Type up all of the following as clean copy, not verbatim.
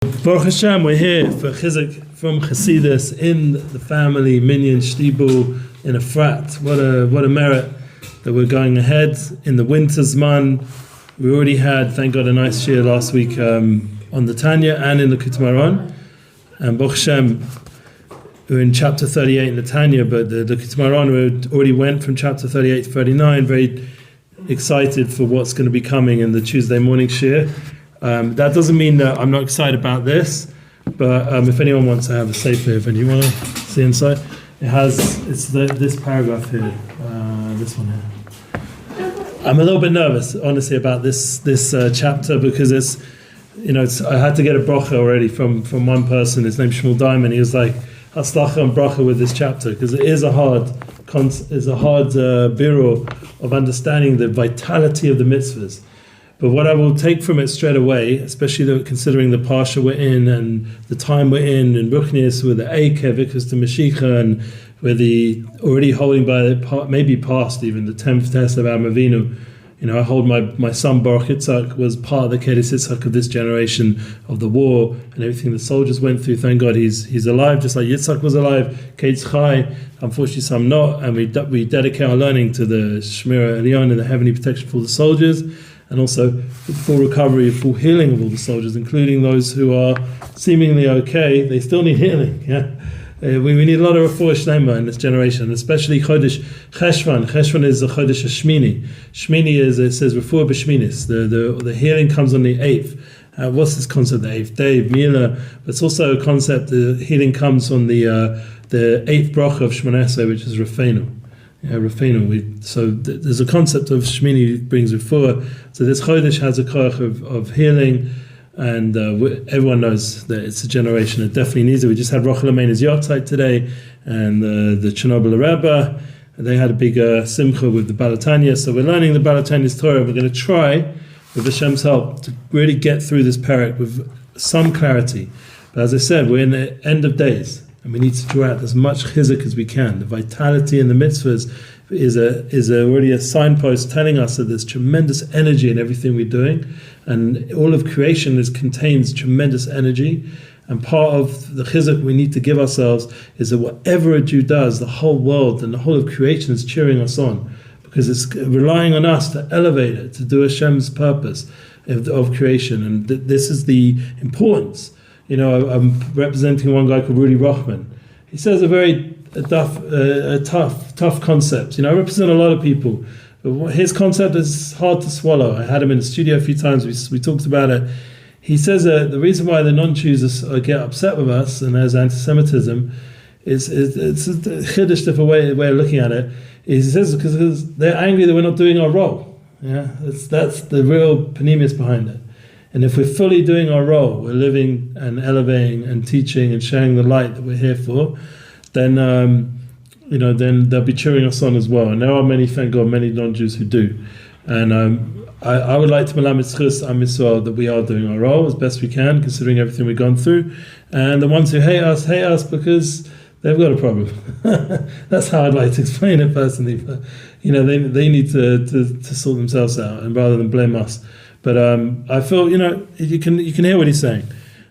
Baruch Hashem, we're here for Chizzuk from Chassidus in the family minyan Shtiebel in a frat. What a merit that we're going ahead in the winter's man. We already had, thank God, a nice shir last week on the Tanya and in the Akedut Yitzchak. And Baruch Hashem, we're in chapter 38 in the Tanya, but the Akedut Yitzchak already went from chapter 38 to 39. Very excited for what's going to be coming in the Tuesday morning shir. That doesn't mean that I'm not excited about this, but if anyone wants to have a sefer, if you want to see inside, it's this paragraph here, this one here. I'm a little bit nervous, honestly, about this chapter because I had to get a bracha already from one person. His name's Shmuel Diamond. He was like, "Haslacha and bracha with this chapter," because it is a hard birur of understanding the vitality of the mitzvahs. But what I will take from it straight away, especially considering the parsha we're in and the time we're in Ruchnius with the Eikev, because to Mashiach, and with the already holding by maybe past even the 10th test of Avraham Avinu. I hold my son Boruch Yitzchak was part of the Akedut Yitzchak of this generation of the war and everything the soldiers went through. Thank God he's alive, just like Yitzchak was alive. Kate's Chai, unfortunately some not, and we dedicate our learning to the Shmira Elyon and the heavenly protection for the soldiers. And also full recovery, full healing of all the soldiers, including those who are seemingly okay. They still need healing. Yeah, we need a lot of refuah shlema in this generation, especially Chodesh Cheshvan. Cheshvan is the Chodesh Shmini. Shmini is, it says refuah b'shminis. The healing comes on the 8th. What's this concept? The 8th day, Mila. But it's also a concept. The healing comes on the 8th bracha of Shmoneh Esrei, which is Rafeinu. There's a concept of Shmini brings refuah. So this Chodesh has a koach of healing, and everyone knows that it's a generation that definitely needs it. We just had Rochel Ameinu's Yortzeit today, and the Chernobyl Rebbe, and they had a big simcha with the Balatanya. So we're learning the Balatanya's Torah. We're going to try, with Hashem's help, to really get through this Perek with some clarity. But as I said, we're in the end of days. And we need to draw out as much chizzuk as we can. The vitality in the mitzvahs is already a signpost telling us that there's tremendous energy in everything we're doing, and all of creation contains tremendous energy. And part of the chizzuk we need to give ourselves is that whatever a Jew does, the whole world and the whole of creation is cheering us on, because it's relying on us to elevate it, to do Hashem's purpose of creation. And this is the importance. I'm representing one guy called Rudy Rochman. He says a tough concept. I represent a lot of people, but his concept is hard to swallow. I had him in the studio a few times. We talked about it. He says the reason why the non-Jews get upset with us and there's anti-Semitism it's a chiddush different way of looking at it. He says because they're angry that we're not doing our role. Yeah, that's the real panemius behind it. And if we're fully doing our role, we're living and elevating and teaching and sharing the light that we're here for, then then they'll be cheering us on as well. And there are many, thank God, many non-Jews who do. And I would like to melamed zchus am Yisrael that we are doing our role as best we can, considering everything we've gone through. And the ones who hate us because they've got a problem. That's how I'd like to explain it personally. But they need to sort themselves out, and rather than blame us. But I feel you can hear what he's saying,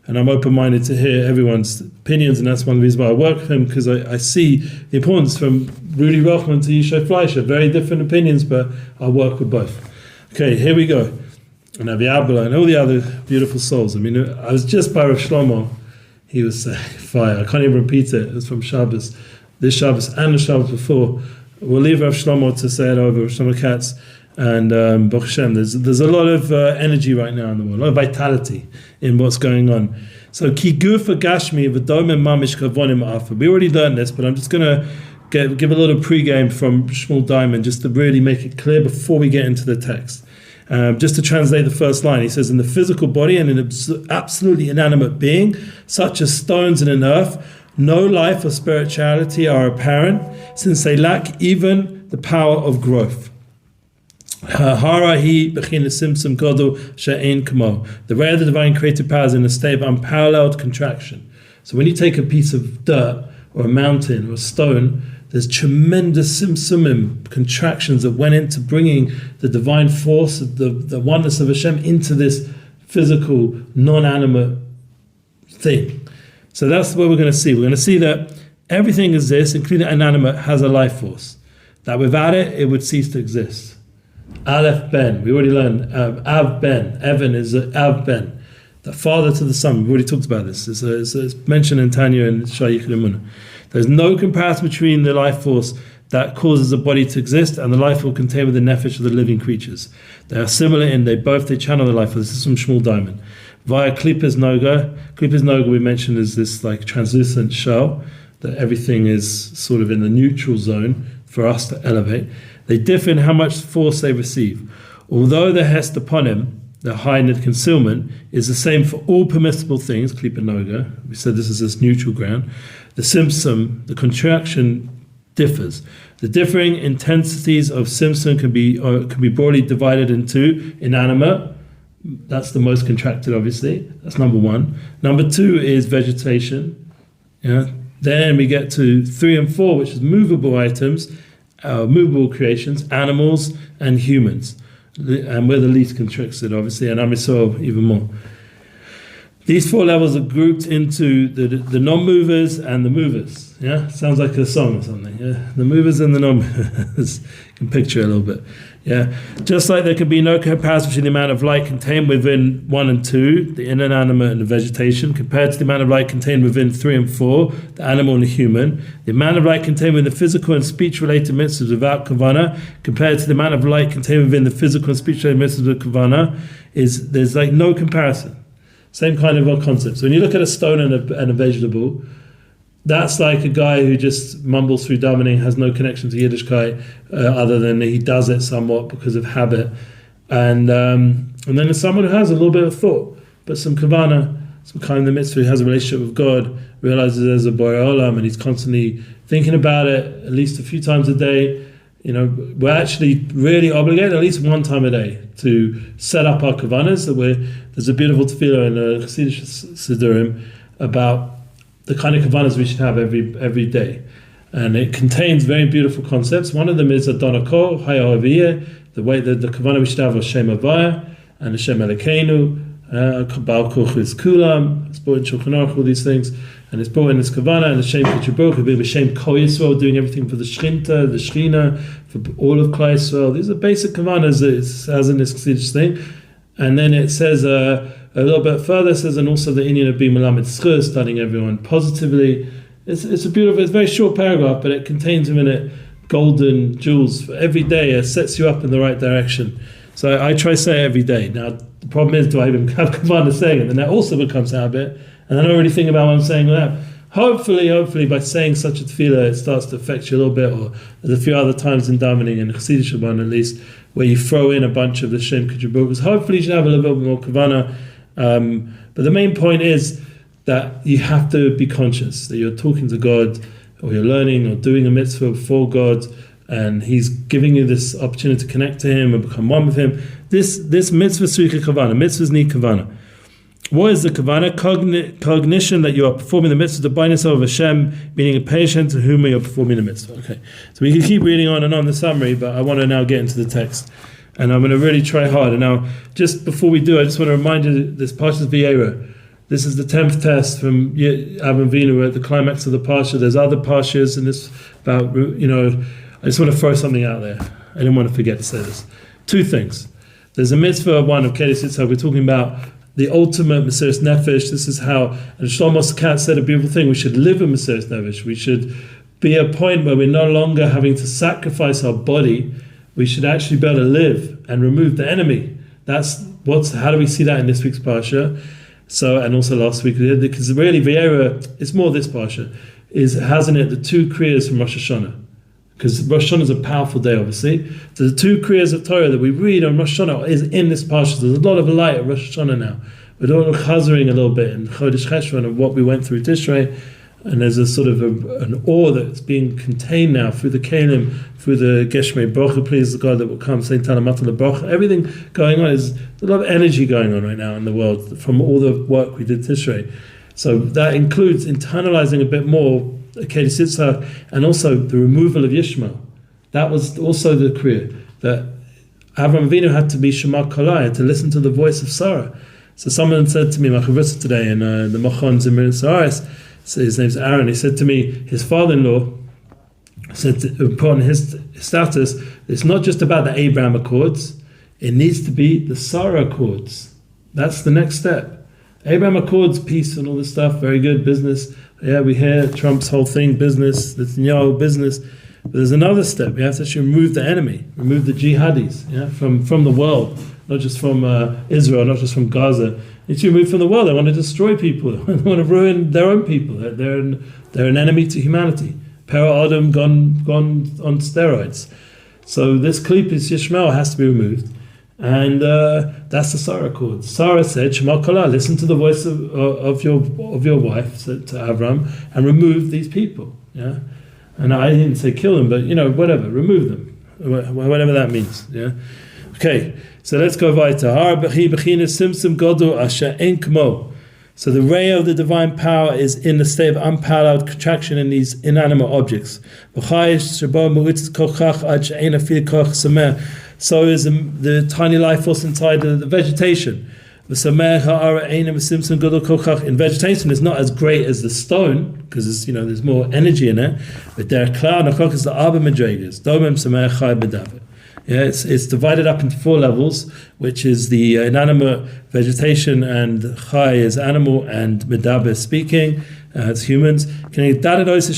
and I'm open-minded to hear everyone's opinions, and that's one of the reasons why I work with him, because I see the importance from Rudy Rochman to Yishai Fleischer. Very different opinions, but I work with both. Okay, here we go. And Avi Abba and all the other beautiful souls. I was just by Rav Shlomo. He was fire. I can't even repeat it. It was from Shabbos, this Shabbos and the Shabbos before. We'll leave Rav Shlomo to say it over, Rav Shlomo Katz. And Baruch Hashem, there's a lot of energy right now in the world, a lot of vitality in what's going on. So ki gufa gashmi v'domim mamish kavonim afa. We already learned this, but I'm just going to give a little pregame from Shmuel Diamond just to really make it clear before we get into the text. Just to translate the first line, he says, in the physical body and in absolutely inanimate being, such as stones and an earth, no life or spirituality are apparent, since they lack even the power of growth. The ray of the divine creative power is in a state of unparalleled contraction. So when you take a piece of dirt or a mountain or a stone, there's tremendous tzimtzumim, contractions that went into bringing the divine force, the oneness of Hashem into this physical, non-animate thing. So that's what we're going to see. We're going to see that everything exists, including inanimate, has a life force. That without it, it would cease to exist. Aleph Ben. We already learned Av Ben. Evan is Av Ben, the father to the son. We've already talked about this. It's mentioned in Tanya and Shayich Limuna. There's no comparison between the life force that causes a body to exist and the life force contained within the nefesh of the living creatures. They are similar in they channel the life force. This is from Shmuel Diamond. Via Klippas Noga. Klippas Noga we mentioned is this like translucent shell that everything is sort of in the neutral zone for us to elevate. They differ in how much force they receive. Although the hest upon him, the high knit concealment, is the same for all permissible things, Klippa Noga. We said this is this neutral ground. The Tzimtzum, the contraction, differs. The differing intensities of Tzimtzum can be broadly divided into inanimate. That's the most contracted, obviously. That's number one. Number two is vegetation. Yeah. Then we get to 3 and 4, which is movable items, movable creations, animals and humans. And we're the least contracted, obviously, and Amisol even more. These 4 levels are grouped into the non-movers and the movers. Yeah, sounds like a song or something. Yeah, the movers and the non-movers. You can picture it a little bit. Yeah, just like there can be no comparison between the amount of light contained within 1 and 2, the inanimate and the vegetation, compared to the amount of light contained within 3 and 4, the animal and the human. The amount of light contained within the physical and speech-related mitzvahs without kavana, compared to the amount of light contained within the physical and speech-related mitzvahs with kavana, there's like no comparison. Same kind of a concept. So when you look at a stone and a vegetable, that's like a guy who just mumbles through davening, has no connection to Yiddishkeit, other than he does it somewhat because of habit. And then there's someone who has a little bit of thought, but some kavana, some kind of the mitzvah, who has a relationship with God, realizes there's a Borei Olam, and he's constantly thinking about it at least a few times a day. You know, we're actually really obligated at least 1 time a day to set up our kavanas. There's a beautiful tefillah in the Chassidus Sidurim about the kind of kavanas we should have every day, and it contains very beautiful concepts. One of them is Adonako Hayaviyah, the way that the kavana we should have was Shem Avaya and Hashem Elokeinu, Baal Kochis Kulam. It's brought in Shulchan Aruch, all these things, and it's brought in this kavana and the Shem Kitzur, a bit of Shem Kol Yisrael, doing everything for the Shrinta, the Shrina, for all of Klal Yisrael. These are basic kavanas that it has in this Chassidus thing, and then it says. A little bit further, it says, and also the Indian of being Melamed Schur, studying everyone positively. It's a beautiful, it's a very short paragraph, but it contains in it golden jewels for every day. It sets you up in the right direction. So I try to say it every day. Now, the problem is, do I even have Kavana saying it? And that also becomes a habit. And then I don't really think about what I'm saying now. Hopefully, by saying such a tefillah, it starts to affect you a little bit. Or there's a few other times in davening, in Chassidus Shabbat at least, where you throw in a bunch of the Shem Kitzur, because hopefully you should have a little bit more Kavana. But the main point is that you have to be conscious that you're talking to God, or you're learning or doing a mitzvah for God, and He's giving you this opportunity to connect to Him and become one with Him. This mitzvah tzricha kavana. Mitzvahs need kavana. What is the kavana? Cognition that you are performing the mitzvah, the binding of Hashem, meaning a patient to whom you are performing the mitzvah. Okay, so we can keep reading on and on the summary, but I want to now get into the text. And I'm going to really try hard. And now, just before we do, I just want to remind you that this Parshas Vayera, this is the 10th test from Avram Avinu. We're at the climax of the Parsha. There's other Parshas, and this about, I just want to throw something out there. I didn't want to forget to say this. 2 things. There's a mitzvah, one of Akedut Yitzchak. We're talking about the ultimate Mesiras Nefesh. This is how, and Shlomo Kat said a beautiful thing, we should live in Mesiras Nefesh. We should be at a point where we're no longer having to sacrifice our body. We should actually be able to live and remove the enemy. How do we see that in this week's Parsha? So, and also last week, because really Vayera, it's more this Parsha, has in it the 2 kriyas from Rosh Hashanah. Because Rosh Hashanah is a powerful day, obviously. So the 2 kriyas of Torah that we read on Rosh Hashanah is in this Parsha. There's a lot of light at Rosh Hashanah now. We're all chazering a little bit in Chodesh Cheshvan of what we went through Tishrei. And there's a sort of an awe that's being contained now through the Kalim, through the Geshmei Baruch, please the God that will come, saying Talamata Baruch. Everything going on is a lot of energy going on right now in the world from all the work we did Tishrei. So that includes internalizing a bit more Akedut Yitzchak and also the removal of Yishmael. That was also the kriya that Avraham Avinu had to be Shema Kolai, to listen to the voice of Sarah. So someone said to me, my chavrusa today, in the Machon Zimrin Saharis, so his name's Aaron, he said to me, his father-in-law said, upon his status, it's not just about the Abraham Accords, it needs to be the Sarah Accords. That's the next step. Abraham Accords, peace and all this stuff, very good, business. Yeah, we hear Trump's whole thing, business, Netanyahu, business. But there's another step. We have to actually remove the enemy, remove the jihadis, from the world, not just from Israel, not just from Gaza. They need to remove from the world. They want to destroy people. They want to ruin their own people. They're an enemy to humanity. Para Adam gone on steroids. So this klipis Yishmael has to be removed. And that's the Sarah Accord. Sarah said, Shema Kala, listen to the voice of your wife, to Avram, and remove these people. Yeah, and I didn't say kill them, but whatever, remove them, whatever that means. Yeah. Okay, so let's go weiter. So the ray of the divine power is in the state of unparalleled contraction in these inanimate objects. So is the tiny life force inside the vegetation. In vegetation, it's not as great as the stone because there's more energy in it. But there are cloud is the arbor madrigas. Yeah, it's divided up into 4 levels, which is the inanimate vegetation, and chai is animal, and medaber speaking. It's humans. This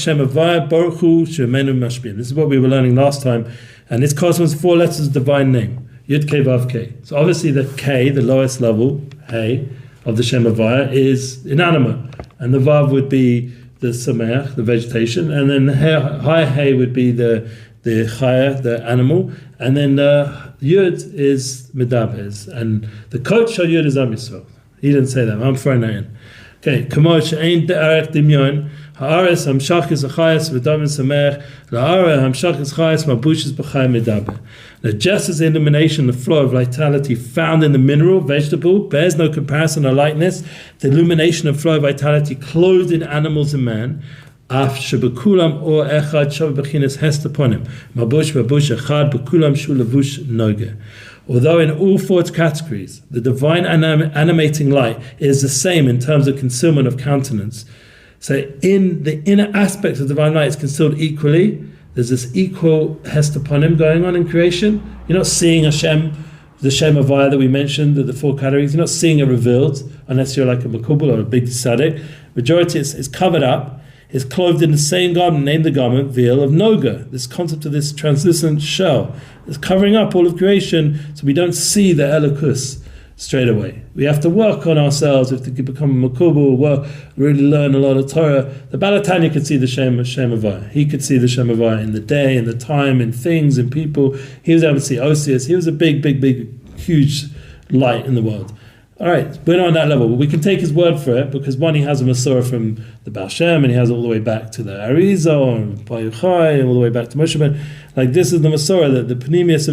is what we were learning last time. And this corresponds to 4 letters of divine name. Yud Kei Vav Kei. So obviously the K, the lowest level, Hey, of the Shem Havaya, is inanimate. And the Vav would be the Sameach, the vegetation. And then the high Hey would be the Chaya, the animal. And then the Yud is Medabez. And the coach of Yud is Am Yisrael. He didn't say that. I'm throwing that in. Okay. Kamo she'ein de'arech dimyon. Haaretz hamshachis achayas v'damin samech. La'ara hamshachis chayas mabushis b'chay medaber. Now, just as the illumination, the flow of vitality found in the mineral, vegetable, bears no comparison or likeness, the illumination and flow of vitality clothed in animals and man, af shebekulam or echad shav b'chinas hest upon him. Mabush echad bekulam shu levush noge. Although in all 4 categories, the divine animating light is the same in terms of concealment of countenance. So in the inner aspects of divine light, it's concealed equally. There's this equal hest upon him going on in creation. You're not seeing Hashem, the Shem Havaya that we mentioned, the 4 categories. You're not seeing it revealed unless you're like a Makubal or a big tzaddik. Majority is covered up. Is clothed in the same garment, named the garment, veil of Noga. This concept of this translucent shell is covering up all of creation, so we don't see the Elokus straight away. We have to work on ourselves. We have to become a Makubal, really learn a lot of Torah. The Balatanya could see the Shem Havaya. He could see the Shem Havaya in the day, in the time, in things, in people. He was able to see Osius. He was a big, huge light in the world. All right, we're not on that level, but we can take his word for it because one, he has a Masorah from the Baal Shem, and he has it all the way back to the Arizal and Payuchai, and all the way back to Moshe. But like this is the Masorah, that the Panemius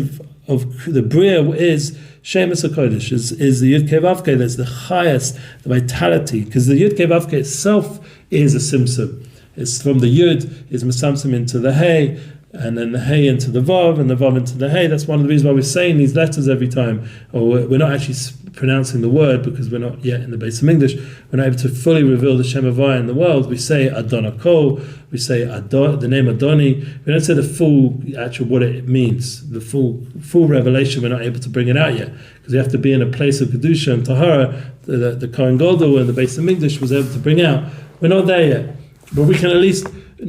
of the Bria is Shemus HaKodesh, is the Yud Kei Vav Kei, that's the highest, the vitality, because the Yud Kei Vav Kei itself is a Tzimtzum. It's from the Yud, is Mesamsim into the Hey, and then the Hey into the Vav, and the Vav into the Hey. That's one of the reasons why we're saying these letters every time, or we're not actually pronouncing the word because we're not yet in the base of English. We're not able to fully reveal the Shem Havaya in the world. We say Adonakol, we say the name Adoni. We don't say the full actual what it means, the full revelation. We're not able to bring it out yet because we have to be in a place of Kedusha and Tahara. The Kohen Gadol and the base of English was able to bring out. We're not there yet, but we can at least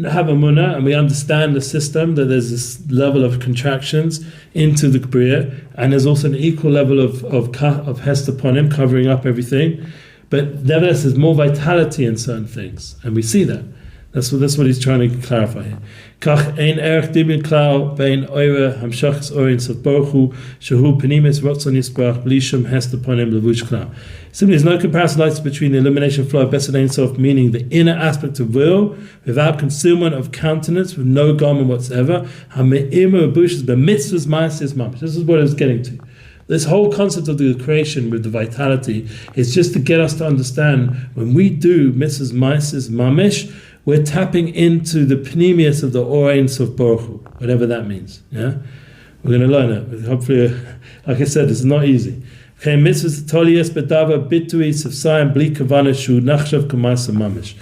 have a munah, and we understand the system, that there's this level of contractions into the Bria, and there's also an equal level of hest upon him, covering up everything. But nevertheless, there's more vitality in certain things, and we see that. That's what he's trying to clarify here. Kach ein erech dibin klau bein oire hamshachs orin sot Boruch Hu shehu penimis rotzon yisbarach bli shum hest upon him levush klau. Simply, there's no comparison lights between the illumination flow of Besed Ein Sof, meaning the inner aspect of will, without concealment of countenance, with no garment whatsoever. This is what I was getting to. This whole concept of the creation with the vitality is just to get us to understand when we do Mitzvos Mamish, we're tapping into the Pneumius of the Or Ein Sof Baruch Hu, whatever that means. Yeah, we're going to learn it. Hopefully, like I said, it's not easy. Mitzvos tolias bedava bitui sefsayim bli kavana shu nachshav k'maisa mamish.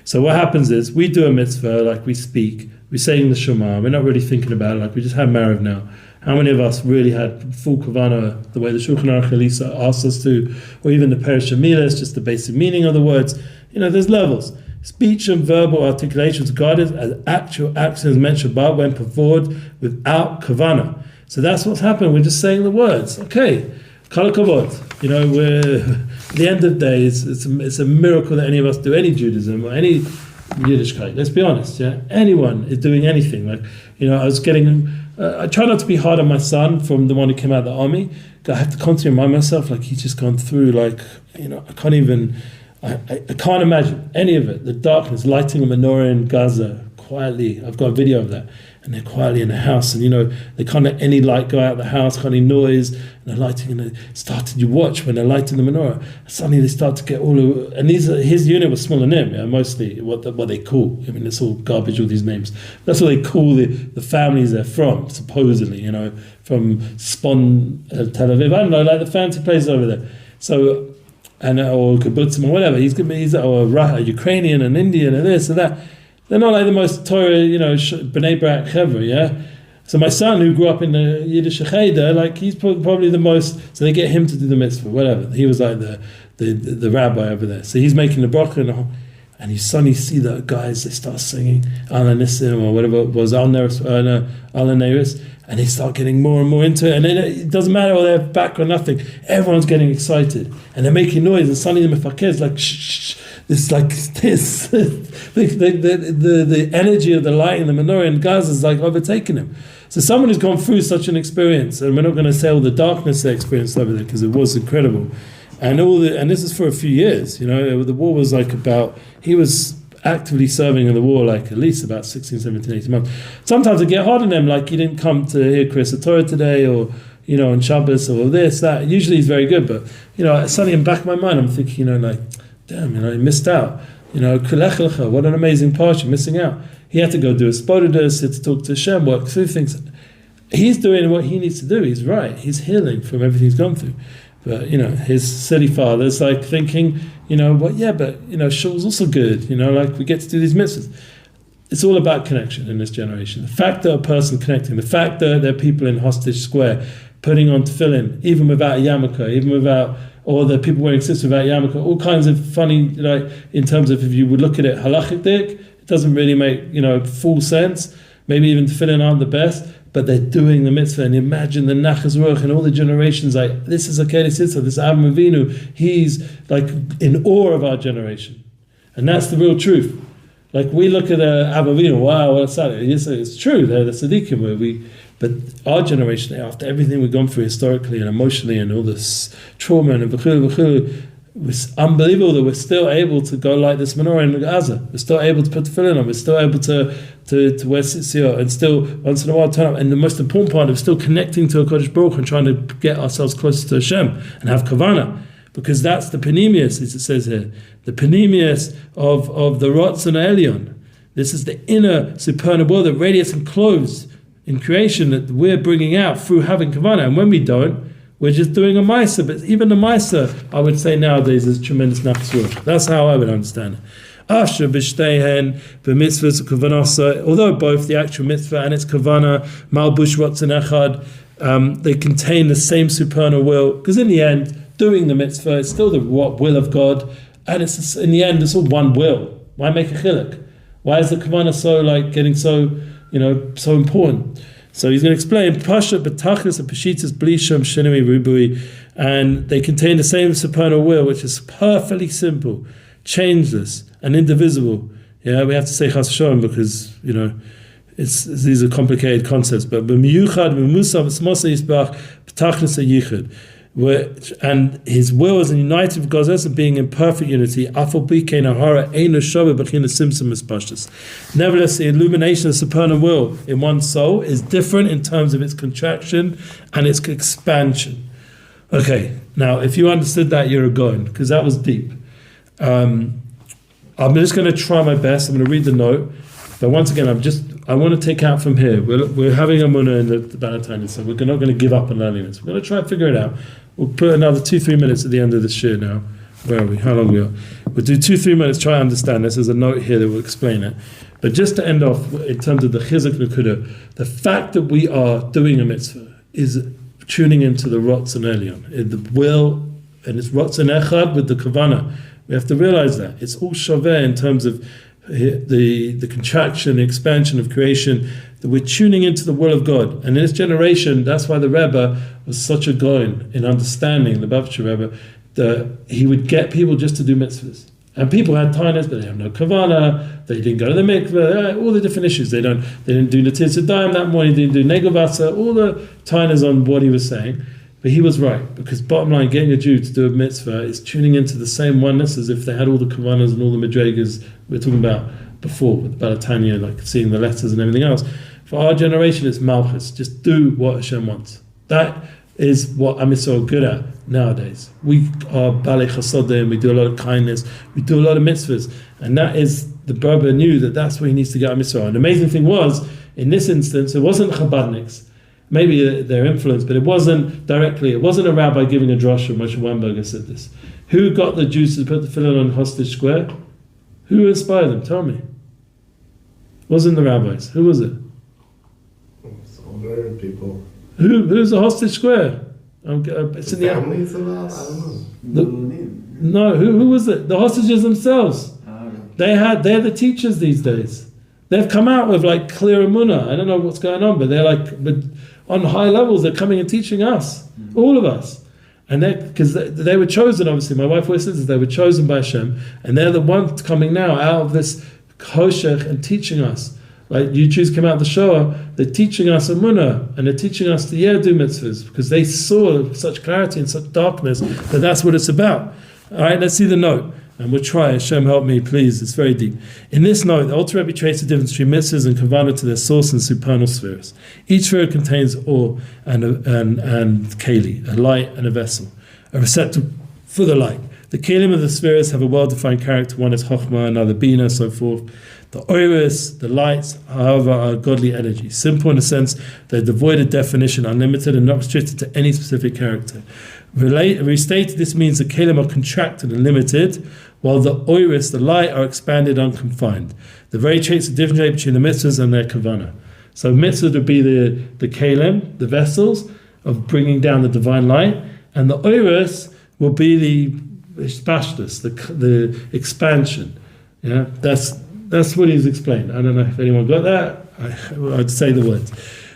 So what happens is we do a mitzvah, like we speak, we're saying the Shema, we're not really thinking about it, like we just had Mariv now. How many of us really had full Kavana, the way the Shulchan Aruch Elisa asks us to, or even the Perek Shemilas, just the basic meaning of the words? There's levels. Speech and verbal articulation is regarded as actual actions mentioned above when performed without Kavana. So that's what's happened, we're just saying the words. Okay, Kol Kavod. We're at the end of the day, it's a miracle that any of us do any Judaism or any Yiddishkeit. Let's be honest, yeah. Anyone is doing anything. I try not to be hard on my son from the one who came out of the army. I have to constantly remind myself, he's just gone through, I can't even, I can't imagine any of it. The darkness, lighting a menorah in Gaza quietly. I've got a video of that. And they're quietly in the house, and they can't let any light go out of the house, can't any noise, and they're lighting, and you watch when they're lighting the menorah, suddenly they start to get his unit was smaller than him, mostly what they call, it's all garbage, all these names. That's what they call the families they're from, supposedly, from Spon, Tel Aviv, I don't know, the fancy places over there. So, or Kibbutzim or whatever, he's a Ukrainian, an Indian, and this and that. They're not like the most Torah, B'nai Brak Chevra, yeah? So my son, who grew up in the Yiddish Cheder, he's probably the most, so they get him to do the mitzvah, whatever. He was like the rabbi over there. So he's making the bracha, and you suddenly see the guys, they start singing, Ala Nissim, or whatever it was, Ala Neris, and they start getting more and more into it, and then it doesn't matter whether they're back or nothing, everyone's getting excited, and they're making noise, and suddenly the mefakeh is like, shh, it's like this. the energy of the light in the menorah in Gaza is overtaking him. So someone who's gone through such an experience, and we're not going to say all the darkness they experienced over there because it was incredible, and this is for a few years. The war was he was actively serving in the war at least about 16, 17, 18 months. Sometimes it get hard on them, you didn't come to hear Kriyas Torah today, or on Shabbos, or this, that. Usually he's very good, but suddenly in the back of my mind I'm thinking, damn, he missed out. What an amazing part, you're missing out. He had to go do a spodidus, he had to talk to Hashem, work through things. He's doing what he needs to do. He's right. He's healing from everything he's gone through. But, his silly father's thinking, shul's also good. We get to do these mitzvahs. It's all about connection in this generation. The fact that a person connecting, the fact that there are people in Hostage Square putting on tefillin, even without a yarmulke, even without, or the people wearing tzitzit without yarmulke, all kinds of funny, in terms of if you would look at it halachic, it doesn't really make, full sense. Maybe even tefillin aren't the best, but they're doing the mitzvah. And imagine the Nachas Ruach and all the generations, this is Akedut Yitzchak, this is Avraham Avinu, he's in awe of our generation. And that's the real truth. We look at Avraham Avinu, wow, what's that? It's true, they're the tzaddikim, but our generation, after everything we've gone through historically and emotionally and all this trauma and v'chulu, it's unbelievable that we're still able to go light this menorah in Gaza. We're still able to put the tefillin on. We're still able to wear tzitzit and still once in a while turn up. And the most important part is still connecting to a Kodesh Baruch and trying to get ourselves closer to Hashem and have kavana, because that's the panemius, as it says here, the panemius of the Ratzon Elyon. This is the inner supernal world that radiates and clothes in creation that we're bringing out through having kavana. And when we don't, we're just doing a Maisa, but even the Maisa, I would say nowadays, is tremendous Nachas Ruach. That's how I would understand it. Asher b'shteihen b'mitzvos Kavana. Although both the actual mitzvah and its Kavana, Malbush Ratzon Echad, they contain the same supernal will. Because in the end, doing the mitzvah is still the will of God, and it's in the end, it's all one will. Why make a chiluk? Why is the Kavana so getting so so important? So he's going to explain Pasha B'tachlis and Peshitas Blisham Shinui Rubui, and they contain the same supernal will, which is perfectly simple, changeless, and indivisible. Yeah, we have to say Chas Shalom because these are complicated concepts. But B'miyuchad B'musav Esmosa Yisbach B'tachlis Yichud, and his will is united with God's essence, being in perfect unity. Nevertheless, the illumination of supernal will in one's soul is different in terms of its contraction and its expansion. Okay, now if you understood that, you're a goin, because that was deep. I'm just going to try my best. I'm going to read the note, But once again, I want to take out from here. We're having a munah in the Balatani, so we're not going to give up on learning this. We're going to try and figure it out. We'll put another 2-3 minutes at the end of this shir now. Where are we? How long we are? We'll do 2-3 minutes, try and understand this. There's a note here that will explain it. But just to end off, in terms of the Chizzuk Nakuda, the fact that we are doing a mitzvah is tuning into the Rotzen Elyon, in the will, and it's Rotzen Echad with the Kavana. We have to realize that. It's all Shaveh in terms of the contraction, the expansion of creation, that we're tuning into the will of God. And in this generation, that's why the Rebbe was such a goin in understanding, the Bavitcher Rebbe, that he would get people just to do mitzvahs. And people had tainas, but they have no kavana, they didn't go to the mikveh, all the different issues. They didn't do Natir Tzedayim that morning, they didn't do Negavasa, all the tainas on what he was saying. But he was right, because bottom line, getting a Jew to do a mitzvah is tuning into the same oneness as if they had all the kavanas and all the madregas we were talking about before, with Tanya, like seeing the letters and everything else. For our generation, it's malchus. Just do what Hashem wants. That is what Am Yisrael are good at nowadays. We are balei chasadim, we do a lot of kindness, we do a lot of mitzvahs, and that is, the Berber knew that that's where he needs to get Am Yisrael. And the amazing thing was, in this instance, it wasn't Chabadniks, maybe their influence, but it wasn't directly, it wasn't a rabbi giving a drasha. Moshe Weinberger said this. Who got the Jews to put the tefillin on Hostage Square? Who inspired them? Tell me. It wasn't the rabbis. Who was it? Some very people. Who's the Hostage Square? It's in the families of us? I don't No, know. who was it? The hostages themselves. They're the teachers these days. They've come out with like clear emunah. I don't know what's going on, but they're like, but on high levels, they're coming and teaching us, all of us. And because they were chosen, obviously, my wife always says they were chosen by Hashem, and they're the ones coming now out of this choshech and teaching us. Like you Jews come out of the Shoah, they're teaching us emunah, and they're teaching us to do mitzvahs, because they saw such clarity and such darkness that that's what it's about. All right, let's see the note. And we'll try. Hashem, help me, please. It's very deep. In this note, the Alter Rebbe traces the difference between mitzvahs and kavana to their source and supernal spheres. Each sphere contains or and keli, a light and a vessel, a receptacle for the light. The kelim of the spheres have a well-defined character. One is chokhmah, another bina, so forth. The oiris, the lights, however, are godly energy. Simple in the sense they're devoid of definition, unlimited, and not restricted to any specific character. Restated, this means the kelim are contracted and limited, while the oiris, the light, are expanded, unconfined. The very traits of differentiate between the mitzvahs and their kavana. So mitzvahs would be the kelim, the vessels of bringing down the divine light, and the oiris will be the spashtus, the expansion. Yeah, that's what he's explained. I don't know if anyone got that. I'd say the words.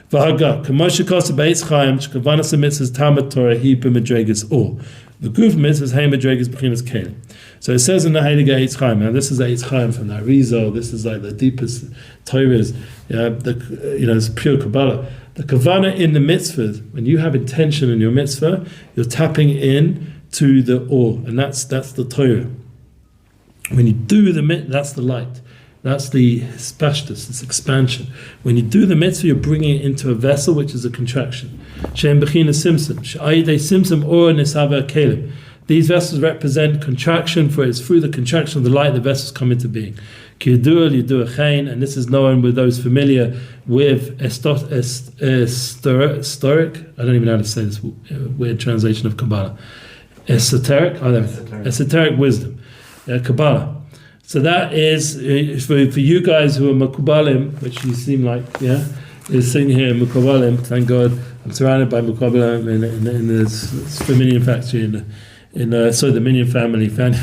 V'hagat, k'moshe kosa be'etz chaim, sh'kavanas ha'mitzvahs talmud Torah hi b'medregas or. The guf mitzvahs hay medregas b'chinas kelim. So it says in the Heilige Eitz Chaim. Now this is Eitz Chaim from the Arizal. This is like the deepest Torahs. Yeah, it's pure Kabbalah. The kavana in the mitzvah, when you have intention in your mitzvah, you're tapping in to the or, and that's the Torah. When you do that's the light. That's the spashtus, this expansion. When you do the mitzvah, you're bringing it into a vessel, which is a contraction. Shem bechina Tzimtzum, Tzimtzum and Or nisava kelim. These vessels represent contraction, for it's through the contraction of the light the vessels come into being. Ki yidua chein, and this is known with those familiar with historic. I don't even know how to say this weird translation of Kabbalah. Esoteric wisdom, Kabbalah. So that is for you guys who are Makubalim, which you seem like, is sitting here Makubalim. Thank God, I'm surrounded by Makubalim in this Minion factory the Minion family Minion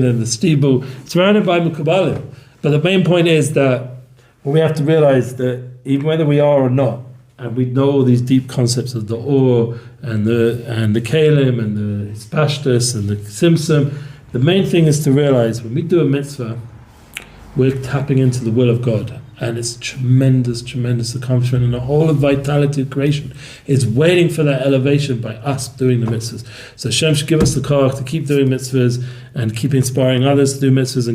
and the Shtiebel, surrounded by Makubalim. But the main point is that we have to realize that even whether we are or not, and we know all these deep concepts of the Or and the Kalim and the Spashtus and the Tzimtzum, the main thing is to realize when we do a mitzvah, we're tapping into the will of God, and it's tremendous accomplishment, and the whole of vitality of creation is waiting for that elevation by us doing the mitzvahs. So Hashem should give us the koach to keep doing mitzvahs and keep inspiring others to do mitzvahs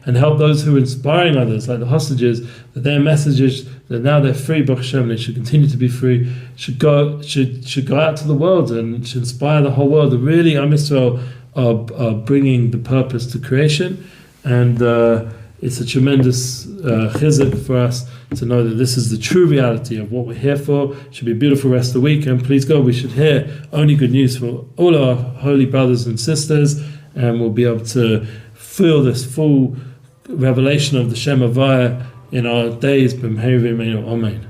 and help those who are inspiring others, like the hostages, that their messages, that now they're free, Baruch Hashem, they should continue to be free, should go out to the world and should inspire the whole world. And really, Am Yisrael are bringing the purpose to creation, and it's a tremendous Chizzuk for us to know that this is the true reality of what we're here for. It should be a beautiful rest of the week, and please God, we should hear only good news for all our holy brothers and sisters, and we'll be able to feel this full revelation of the Shem Havaya in our days. Amen.